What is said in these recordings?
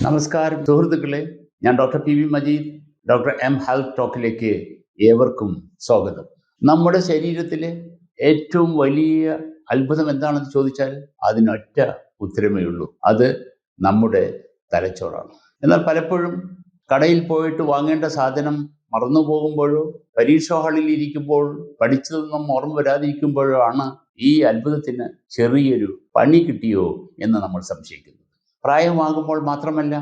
നമസ്കാരം സുഹൃത്തുക്കളെ, ഞാൻ doctor P V Majeed, doctor M health ടോക്കിലേക്ക് ഏവർക്കും സ്വാഗതം. നമ്മുടെ ശരീരത്തിലെ ഏറ്റവും വലിയ അത്ഭുതം എന്താണെന്ന് ചോദിച്ചാൽ അതിനൊറ്റ ഉത്തരമേ ഉള്ളൂ, അത് നമ്മുടെ തലച്ചോറാണ്. എന്നാൽ പലപ്പോഴും കടയിൽ പോയിട്ട് വാങ്ങേണ്ട സാധനം മറന്നു പോകുമ്പോഴോ പരീക്ഷാ ഹാളിൽ ഇരിക്കുമ്പോൾ പഠിച്ചതൊന്നും ഓർമ്മ വരാതിരിക്കുമ്പോഴോ ആണ് ഈ അത്ഭുതത്തിന് ചെറിയൊരു പണി കിട്ടിയോ എന്ന് നമ്മൾ സംശയിക്കുന്നത്. പ്രായമാകുമ്പോൾ മാത്രമല്ല,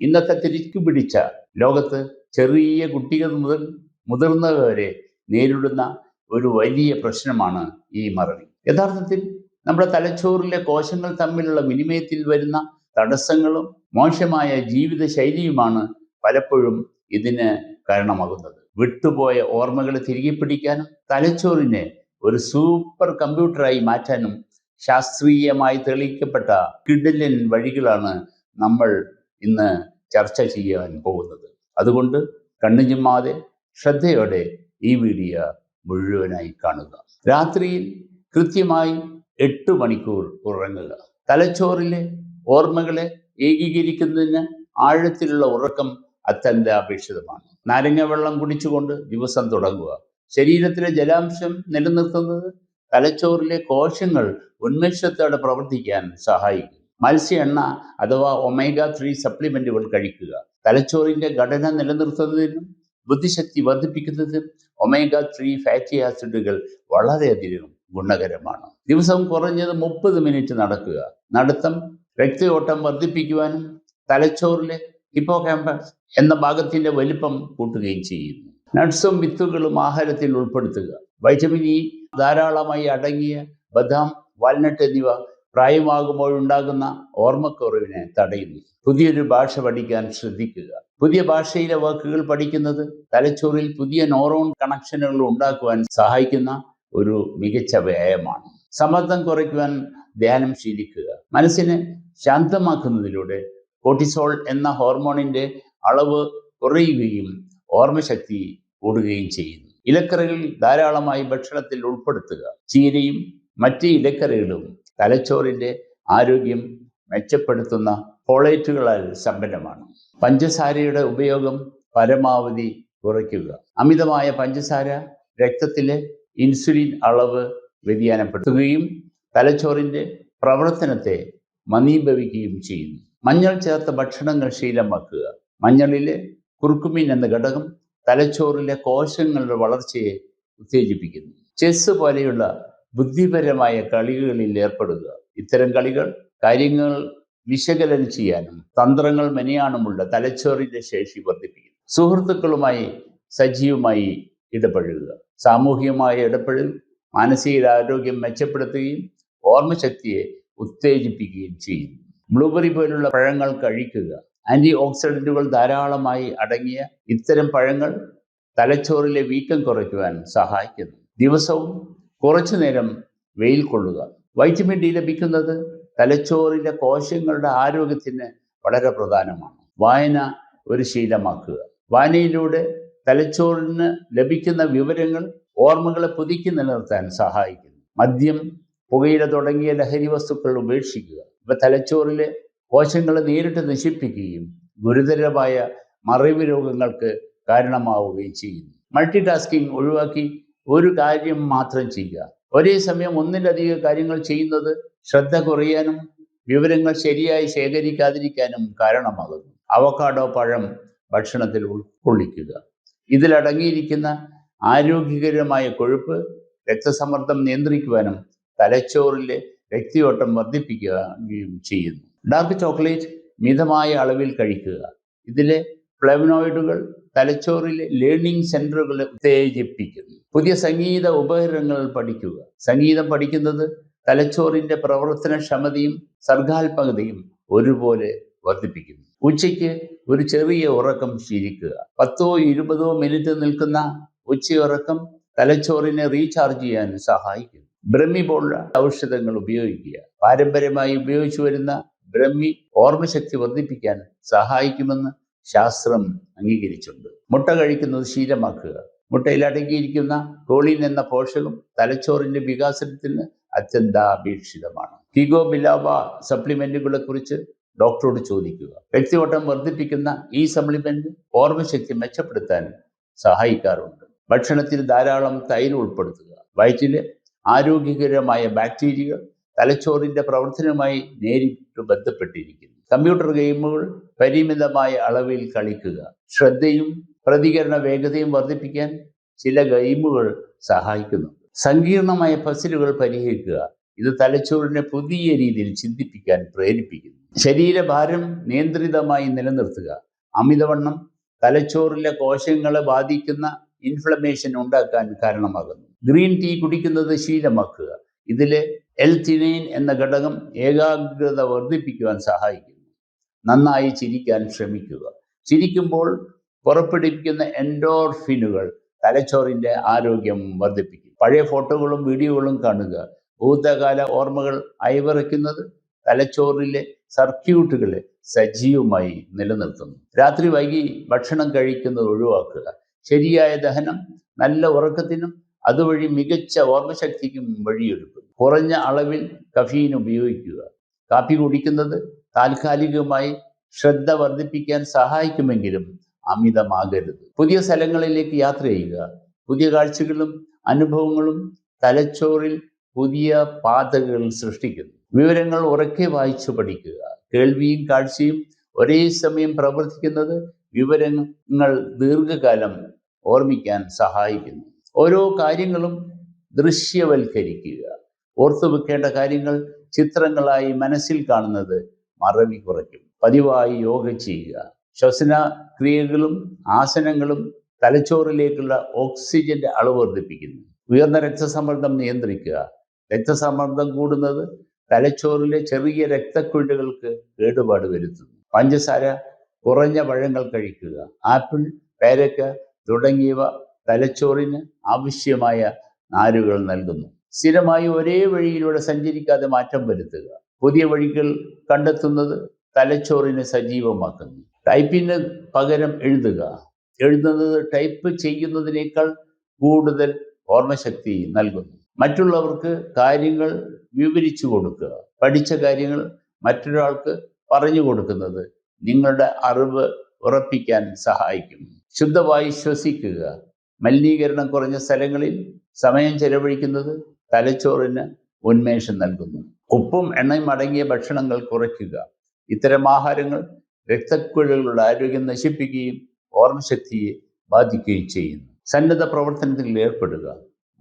ഇന്നത്തെ തിരിച്ചു പിടിച്ച ലോകത്ത് ചെറിയ കുട്ടികൾ മുതൽ മുതിർന്നവർ വരെ നേരിടുന്ന ഒരു വലിയ പ്രശ്നമാണ് ഈ മറവി. യഥാർത്ഥത്തിൽ നമ്മുടെ തലച്ചോറിലെ കോശങ്ങൾ തമ്മിലുള്ള വിനിമയത്തിൽ വരുന്ന തടസ്സങ്ങളും മോശമായ ജീവിത ശൈലിയുമാണ് പലപ്പോഴും ഇതിന് കാരണമാകുന്നത്. വിട്ടുപോയ ഓർമ്മകളെ തിരികെ പിടിക്കാനും തലച്ചോറിനെ ഒരു സൂപ്പർ കമ്പ്യൂട്ടറായി മാറ്റാനും ശാസ്ത്രീയമായി തെളിയിക്കപ്പെട്ട കിടിലൻ വഴികളാണ് നമ്മൾ ഇന്ന് ചർച്ച ചെയ്യാൻ പോകുന്നത്. അതുകൊണ്ട് കണ്ണു ചിമ്മാതെ ശ്രദ്ധയോടെ ഈ വീഡിയോ മുഴുവനായി കാണുക. രാത്രിയിൽ കൃത്യമായി 8 മണിക്കൂർ ഉറങ്ങുക. തലച്ചോറിലെ ഓർമ്മകളെ ഏകീകരിക്കുന്നതിന് ആഴത്തിലുള്ള ഉറക്കം അത്യന്താപേക്ഷിതമാണ്. നാരങ്ങ വെള്ളം കുടിച്ചുകൊണ്ട് ദിവസം തുടങ്ങുക. ശരീരത്തിലെ ജലാംശം നിലനിർത്തുന്നത് തലച്ചോറിലെ കോശങ്ങൾ ഉന്മേഷത്തോടെ പ്രവർത്തിക്കാൻ സഹായിക്കും. മത്സ്യ എണ്ണ അഥവാ ഒമേഗ-3 സപ്ലിമെന്റുകൾ കഴിക്കുക. തലച്ചോറിന്റെ ഘടന നിലനിർത്തുന്നതിനും ബുദ്ധിശക്തി വർദ്ധിപ്പിക്കുന്നതിനും ഒമേഗ-3 ഫാറ്റി ആസിഡുകൾ വളരെയധികം ഗുണകരമാണ്. ദിവസവും കുറഞ്ഞത് 30 മിനിറ്റ് നടക്കുക. നടത്തം രക്തയോട്ടം വർദ്ധിപ്പിക്കുവാനും തലച്ചോറിലെ ഹിപ്പോകാമ്പസ് എന്ന ഭാഗത്തിന്റെ വലിപ്പം കൂട്ടുകയും ചെയ്യുന്നു. നട്ട്സും വിത്തുകളും ആഹാരത്തിൽ ഉൾപ്പെടുത്തുക. വൈറ്റമിൻ ഇ ധാരാളമായി അടങ്ങിയ ബദാം, വാൽനട്ട് എന്നിവ പ്രായമാകുമ്പോഴുണ്ടാകുന്ന ഓർമ്മക്കുറവിനെ തടയുന്നു. പുതിയൊരു ഭാഷ പഠിക്കാൻ ശ്രദ്ധിക്കുക. പുതിയ ഭാഷയിലെ വാക്കുകൾ പഠിക്കുന്നത് തലച്ചോറിൽ പുതിയ ന്യൂറോൺ കണക്ഷനുകൾ ഉണ്ടാക്കുവാൻ സഹായിക്കുന്ന ഒരു മികച്ച വ്യായാമമാണ്. സമ്മർദ്ദം കുറയ്ക്കുവാൻ ധ്യാനം ശീലിക്കുക. മനസ്സിനെ ശാന്തമാക്കുന്നതിലൂടെ കോർട്ടിസോൾ എന്ന ഹോർമോണിന്റെ അളവ് കുറയുകയും ഓർമ്മശക്തി കൂടുകയും ചെയ്യുന്നു. ഇലക്കറികൾ ധാരാളമായി ഭക്ഷണത്തിൽ ഉൾപ്പെടുത്തുക. ചീരയും മറ്റ് ഇലക്കറികളും തലച്ചോറിന്റെ ആരോഗ്യം മെച്ചപ്പെടുത്തുന്ന ഫോളേറ്റുകളാൽ സമ്പന്നമാണ്. പഞ്ചസാരയുടെ ഉപയോഗം പരമാവധി കുറയ്ക്കുക. അമിതമായ പഞ്ചസാര രക്തത്തിലെ ഇൻസുലിൻ അളവ് വ്യതിയാനപ്പെടുത്തുകയും തലച്ചോറിന്റെ പ്രവർത്തനത്തെ മന്ദീഭവിക്കുകയും ചെയ്യുന്നു. മഞ്ഞൾ ചേർത്ത ഭക്ഷണങ്ങൾ ശീലമാക്കുക. മഞ്ഞളിലെ കുർക്കുമിൻ എന്ന ഘടകം തലച്ചോറിലെ കോശങ്ങളുടെ വളർച്ചയെ ഉത്തേജിപ്പിക്കുന്നു. ചെസ് പോലെയുള്ള ബുദ്ധിപരമായ കളികളിൽ ഏർപ്പെടുക. ഇത്തരം കളികൾ കാര്യങ്ങൾ വിശകലനം ചെയ്യാനും തന്ത്രങ്ങൾ മെനയാനുമുള്ള തലച്ചോറിന്റെ ശേഷി വർദ്ധിപ്പിക്കുന്നു. സുഹൃത്തുക്കളുമായി സജീവമായി ഇടപഴകുക. സാമൂഹികമായ ഇടപെടൽ മാനസികാരോഗ്യം മെച്ചപ്പെടുത്തുകയും ഓർമ്മശക്തിയെ ഉത്തേജിപ്പിക്കുകയും ചെയ്യുന്നു. ബ്ലൂബെറി പോലുള്ള പഴങ്ങൾ കഴിക്കുക. ആന്റി ഓക്സിഡന്റുകൾ ധാരാളമായി അടങ്ങിയ ഇത്തരം പഴങ്ങൾ തലച്ചോറിലെ വീക്കം കുറയ്ക്കുവാൻ സഹായിക്കുന്നു. ദിവസവും കുറച്ചു നേരം വെയിൽ കൊള്ളുക. വൈറ്റമിൻ ഡി ലഭിക്കുന്നത് തലച്ചോറിലെ കോശങ്ങളുടെ ആരോഗ്യത്തിന് വളരെ പ്രധാനമാണ്. വായന ഒരു ശീലമാക്കുക. വായനയിലൂടെ തലച്ചോറിന് ലഭിക്കുന്ന വിവരങ്ങൾ ഓർമ്മകളെ പുതുക്കി നിലനിർത്താൻ സഹായിക്കുന്നു. മദ്യം, പുകയില തുടങ്ങിയ ലഹരി വസ്തുക്കൾ ഉപേക്ഷിക്കുക. ഇവ തലച്ചോറിലെ കോശങ്ങളെ നേരിട്ട് നശിപ്പിക്കുകയും ഗുരുതരമായ മറവി രോഗങ്ങൾക്ക് കാരണമാവുകയും ചെയ്യുന്നു. മൾട്ടി ടാസ്കിംഗ് ഒഴിവാക്കി ഒരു കാര്യം മാത്രം ചെയ്യുക. ഒരേ സമയം ഒന്നിലധികം കാര്യങ്ങൾ ചെയ്യുന്നത് ശ്രദ്ധ കുറയാനും വിവരങ്ങൾ ശരിയായി ശേഖരിക്കാതിരിക്കാനും കാരണമാകുന്നു. അവക്കാഡോ പഴം ഭക്ഷണത്തിൽ ഉൾക്കൊള്ളിക്കുക. ഇതിലടങ്ങിയിരിക്കുന്ന ആരോഗ്യകരമായ കൊഴുപ്പ് രക്തസമ്മർദ്ദം നിയന്ത്രിക്കുവാനും തലച്ചോറിലെ രക്തയോട്ടം വർദ്ധിപ്പിക്കുകയും ചെയ്യുന്നു. ഡാർക്ക് ചോക്ലേറ്റ് മിതമായ അളവിൽ കഴിക്കുക. ഇതിലെ ഫ്ലേവനോയിഡുകൾ തലച്ചോറിലെ ലേണിംഗ് സെന്ററുകളെ ഉത്തേജിപ്പിക്കുന്നു. പുതിയ സംഗീത ഉപകരണങ്ങൾ പഠിക്കുക. സംഗീതം പഠിക്കുന്നത് തലച്ചോറിന്റെ പ്രവർത്തനക്ഷമതയും സർഗാത്മകതയും ഒരുപോലെ വർദ്ധിപ്പിക്കുന്നു. ഉച്ചയ്ക്ക് ഒരു ചെറിയ ഉറക്കം ശീലിക്കുക. 10-20 മിനിറ്റ് നിൽക്കുന്ന ഉച്ചയുറക്കം തലച്ചോറിനെ റീചാർജ് ചെയ്യാൻ സഹായിക്കുന്നു. ബ്രഹ്മി പോലുള്ള ഔഷധങ്ങൾ ഉപയോഗിക്കുക. പാരമ്പര്യമായി ഉപയോഗിച്ചു വരുന്ന ബ്രഹ്മി ഓർമ്മശക്തി വർദ്ധിപ്പിക്കാൻ സഹായിക്കുമെന്ന് ശാസ്ത്രം അംഗീകരിച്ചിട്ടുണ്ട്. മുട്ട കഴിക്കുന്നത് ശീലമാക്കുക. മുട്ടയിൽ അടങ്ങിയിരിക്കുന്ന കോളിൻ എന്ന പോഷകം തലച്ചോറിന്റെ വികാസത്തിന് അത്യന്താപേക്ഷിതമാണ്. ഫിഗോ ബിലാവ സപ്ലിമെന്റുകളെ കുറിച്ച് ഡോക്ടറോട് ചോദിക്കുക. രക്തയോട്ടം വർദ്ധിപ്പിക്കുന്ന ഈ സപ്ലിമെന്റ് ഓർമ്മശക്തി മെച്ചപ്പെടുത്താൻ സഹായിക്കാറുണ്ട്. ഭക്ഷണത്തിൽ ധാരാളം തൈര് ഉൾപ്പെടുത്തുക. വയറ്റിലെ ആരോഗ്യകരമായ ബാക്ടീരിയകൾ തലച്ചോറിന്റെ പ്രവർത്തനവുമായി നേരിട്ട് ബന്ധപ്പെട്ടിരിക്കുന്നു. കമ്പ്യൂട്ടർ ഗെയിമുകൾ പരിമിതമായ അളവിൽ കളിക്കുക. ശ്രദ്ധയും പ്രതികരണ വേഗതയും വർദ്ധിപ്പിക്കാൻ ചില ഗെയിമുകൾ സഹായിക്കുന്നു. സങ്കീർണമായ പസിലുകൾ പരിഹരിക്കുക. ഇത് തലച്ചോറിനെ പുതിയ രീതിയിൽ ചിന്തിപ്പിക്കാൻ പ്രേരിപ്പിക്കുന്നു. ശരീരഭാരം നിയന്ത്രിതമായി നിലനിർത്തുക. അമിതവണ്ണം തലച്ചോറിലെ കോശങ്ങളെ ബാധിക്കുന്ന ഇൻഫ്ലമേഷൻ ഉണ്ടാക്കാൻ കാരണമാകുന്നു. ഗ്രീൻ ടീ കുടിക്കുന്നത് ശീലമാക്കുക. ഇതിലെ എൽത്തിനൈൻ എന്ന ഘടകം ഏകാഗ്രത വർദ്ധിപ്പിക്കുവാൻ സഹായിക്കുന്നു. നന്നായി ചിരിക്കാൻ ശ്രമിക്കുക. ചിരിക്കുമ്പോൾ പുറപ്പെടുവിക്കുന്ന എൻഡോർഫിനുകൾ തലച്ചോറിന്റെ ആരോഗ്യം വർദ്ധിപ്പിക്കും. പഴയ ഫോട്ടോകളും വീഡിയോകളും കാണുക. ഭൂതകാല ഓർമ്മകൾ അയവിറക്കുന്നത് തലച്ചോറിലെ സർക്യൂട്ടുകളെ സജീവമായി നിലനിർത്തുന്നു. രാത്രി വൈകി ഭക്ഷണം കഴിക്കുന്നത് ഒഴിവാക്കുക. ശരിയായ ദഹനം നല്ല ഉറക്കത്തിനും അതുവഴി മികച്ച ഓർമ്മശക്തിക്കും വഴിയൊരുക്കുന്നു. കുറഞ്ഞ അളവിൽ കഫീൻ ഉപയോഗിക്കുക. കാപ്പി കുടിക്കുന്നത് താൽക്കാലികമായി ശ്രദ്ധ വർദ്ധിപ്പിക്കാൻ സഹായിക്കുമെങ്കിലും അമിതമാകരുത്. പുതിയ സ്ഥലങ്ങളിലേക്ക് യാത്ര ചെയ്യുക. പുതിയ കാഴ്ചകളും അനുഭവങ്ങളും തലച്ചോറിൽ പുതിയ പാതകൾ സൃഷ്ടിക്കുന്നു. വിവരങ്ങൾ ഉറക്കെ വായിച്ചു പഠിക്കുക. കേൾവിയും കാഴ്ചയും ഒരേ സമയം പ്രവർത്തിക്കുന്നത് വിവരങ്ങൾ ദീർഘകാലം ഓർമ്മിക്കാൻ സഹായിക്കുന്നു. ഓരോ കാര്യങ്ങളും ദൃശ്യവൽക്കരിക്കുക. ഓർത്തു വെക്കേണ്ട കാര്യങ്ങൾ ചിത്രങ്ങളായി മനസ്സിൽ കാണുന്നത് മറവി കുറയ്ക്കും. പതിവായി യോഗ ചെയ്യുക. ശ്വസന ക്രിയകളും ആസനങ്ങളും തലച്ചോറിലേക്കുള്ള ഓക്സിജന്റെ അളവ് വർദ്ധിപ്പിക്കുന്നു. ഉയർന്ന രക്തസമ്മർദ്ദം നിയന്ത്രിക്കുക. രക്തസമ്മർദ്ദം കൂടുന്നത് തലച്ചോറിലെ ചെറിയ രക്തക്കുഴലുകൾക്ക് കേടുപാട് വരുത്തുന്നു. പഞ്ചസാര കുറഞ്ഞ പഴങ്ങൾ കഴിക്കുക. ആപ്പിൾ, പേരക്ക തുടങ്ങിയവ തലച്ചോറിന് ആവശ്യമായ നാരുകൾ നൽകുന്നു. സ്ഥിരമായി ഒരേ വഴിയിലൂടെ സഞ്ചരിക്കാതെ മാറ്റം വരുത്തുക. പുതിയ വഴികൾ കണ്ടെത്തുന്നത് തലച്ചോറിനെ സജീവമാക്കുന്നു. ടൈപ്പിന് പകരം എഴുതുക. എഴുതുന്നത് ടൈപ്പ് ചെയ്യുന്നതിനേക്കാൾ കൂടുതൽ ഓർമ്മശക്തി നൽകുന്നു. മറ്റുള്ളവർക്ക് കാര്യങ്ങൾ വിവരിച്ചു കൊടുക്കുക. പഠിച്ച കാര്യങ്ങൾ മറ്റൊരാൾക്ക് പറഞ്ഞു കൊടുക്കുന്നത് നിങ്ങളുടെ അറിവ് ഉറപ്പിക്കാൻ സഹായിക്കും. ശുദ്ധമായി ശ്വസിക്കുക. മലിനീകരണം കുറഞ്ഞ സ്ഥലങ്ങളിൽ സമയം ചെലവഴിക്കുന്നത് തലച്ചോറിന് ഉന്മേഷം നൽകുന്നു. ഉപ്പും എണ്ണയും അടങ്ങിയ ഭക്ഷണങ്ങൾ കുറയ്ക്കുക. ഇത്തരം ആഹാരങ്ങൾ രക്തക്കുഴലുകളുടെ ആരോഗ്യം നശിപ്പിക്കുകയും ഓർമ്മശക്തിയെ ബാധിക്കുകയും ചെയ്യുന്നു. സന്നദ്ധ പ്രവർത്തനത്തിൽ ഏർപ്പെടുക.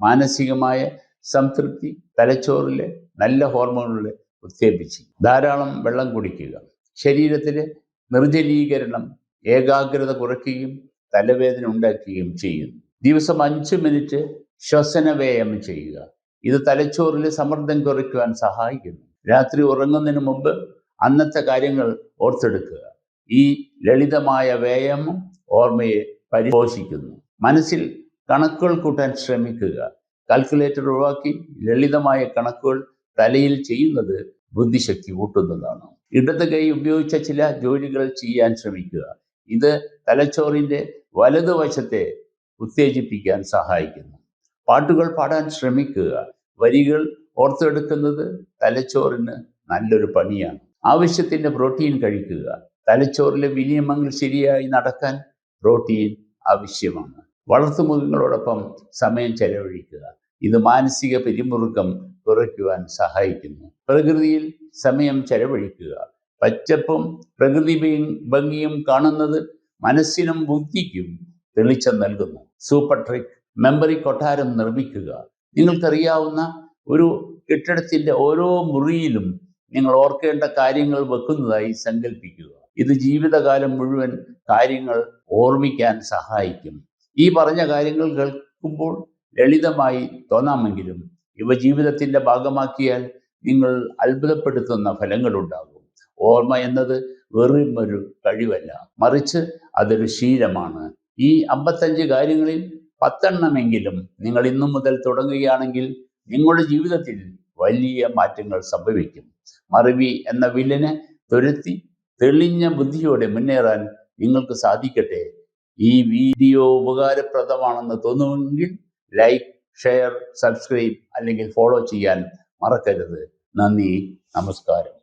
മാനസികമായ സംതൃപ്തി തലച്ചോറിലെ നല്ല ഹോർമോണുകളെ ഉത്തേജിപ്പിക്കും. ധാരാളം വെള്ളം കുടിക്കുക. ശരീരത്തിലെ നിർജ്ജലീകരണം ഏകാഗ്രത കുറയ്ക്കുകയും തലവേദന ഉണ്ടാക്കുകയും ചെയ്യുന്നു. ദിവസം 5 മിനിറ്റ് ശ്വസന വ്യായാമം ചെയ്യുക. ഇത് തലച്ചോറിലെ സമ്മർദ്ദം കുറയ്ക്കുവാൻ സഹായിക്കുന്നു. രാത്രി ഉറങ്ങുന്നതിന് മുമ്പ് അന്നത്തെ കാര്യങ്ങൾ ഓർത്തെടുക്കുക. ഈ ലളിതമായ വ്യായാമം ഓർമ്മയെ പരിപോഷിക്കുന്നു. മനസ്സിൽ കണക്കുകൾ കൂട്ടാൻ ശ്രമിക്കുക. കാൽക്കുലേറ്റർ ഒഴിവാക്കി ലളിതമായ കണക്കുകൾ തലയിൽ ചെയ്യുന്നത് ബുദ്ധിശക്തി കൂട്ടുന്നതാണ്. ഇടത് കൈ ഉപയോഗിച്ച ചില ജോലികൾ ചെയ്യാൻ ശ്രമിക്കുക. ഇത് തലച്ചോറിന്റെ വലതുവശത്തെ ഉത്തേജിപ്പിക്കാൻ സഹായിക്കുന്നു. പാട്ടുകൾ പാടാൻ ശ്രമിക്കുക. വരികൾ ഓർത്തെടുക്കുന്നത് തലച്ചോറിന് നല്ലൊരു പണിയാണ്. ആവശ്യത്തിന് പ്രോട്ടീൻ കഴിക്കുക. തലച്ചോറിലെ വിനിയമങ്ങൾ ശരിയായി നടക്കാൻ പ്രോട്ടീൻ ആവശ്യമാണ്. വളർത്തുമൃഗങ്ങളോടൊപ്പം സമയം ചെലവഴിക്കുക. ഇത് മാനസിക പിരിമുറുക്കം കുറയ്ക്കുവാൻ സഹായിക്കുന്നു. പ്രകൃതിയിൽ സമയം ചെലവഴിക്കുക. പച്ചപ്പും പ്രകൃതി ഭംഗിയും കാണുന്നത് മനസ്സിനും ബുദ്ധിക്കും തെളിച്ചം നൽകുന്നു. സൂപ്പർ ട്രിക്ക്: മെമ്മറി കൊട്ടാരം നിർമ്മിക്കുക. നിങ്ങൾക്കറിയാവുന്ന ഒരു കെട്ടിടത്തിന്റെ ഓരോ മുറിയിലും നിങ്ങൾ ഓർക്കേണ്ട കാര്യങ്ങൾ വെക്കുന്നതായി സങ്കല്പിക്കുക. ഇത് ജീവിതകാലം മുഴുവൻ കാര്യങ്ങൾ ഓർമ്മിക്കാൻ സഹായിക്കും. ഈ പറഞ്ഞ കാര്യങ്ങൾ കേൾക്കുമ്പോൾ ലളിതമായി തോന്നാമെങ്കിലും ഇവ ജീവിതത്തിന്റെ ഭാഗമാക്കിയാൽ നിങ്ങൾ അത്ഭുതപ്പെടുത്തുന്ന ഫലങ്ങളുണ്ടാകും. ഓർമ്മ എന്നത് വെറും ഒരു കഴിവല്ല, മറിച്ച് അതൊരു ശീലമാണ്. ഈ 55 കാര്യങ്ങളിൽ 10 എണ്ണമെങ്കിലും നിങ്ങൾ ഇന്നു മുതൽ തുടങ്ങുകയാണെങ്കിൽ നിങ്ങളുടെ ജീവിതത്തിൽ വലിയ മാറ്റങ്ങൾ സംഭവിക്കും. മറവി എന്ന വില്ലനെ തുരത്തി തെളിഞ്ഞ ബുദ്ധിയോടെ മുന്നേറാൻ നിങ്ങൾക്ക് സാധിക്കട്ടെ. ഈ വീഡിയോ ഉപകാരപ്രദമാണെന്ന് തോന്നുമെങ്കിൽ ലൈക്ക്, ഷെയർ, സബ്സ്ക്രൈബ് അല്ലെങ്കിൽ ഫോളോ ചെയ്യാൻ മറക്കരുത്. നന്ദി, നമസ്കാരം.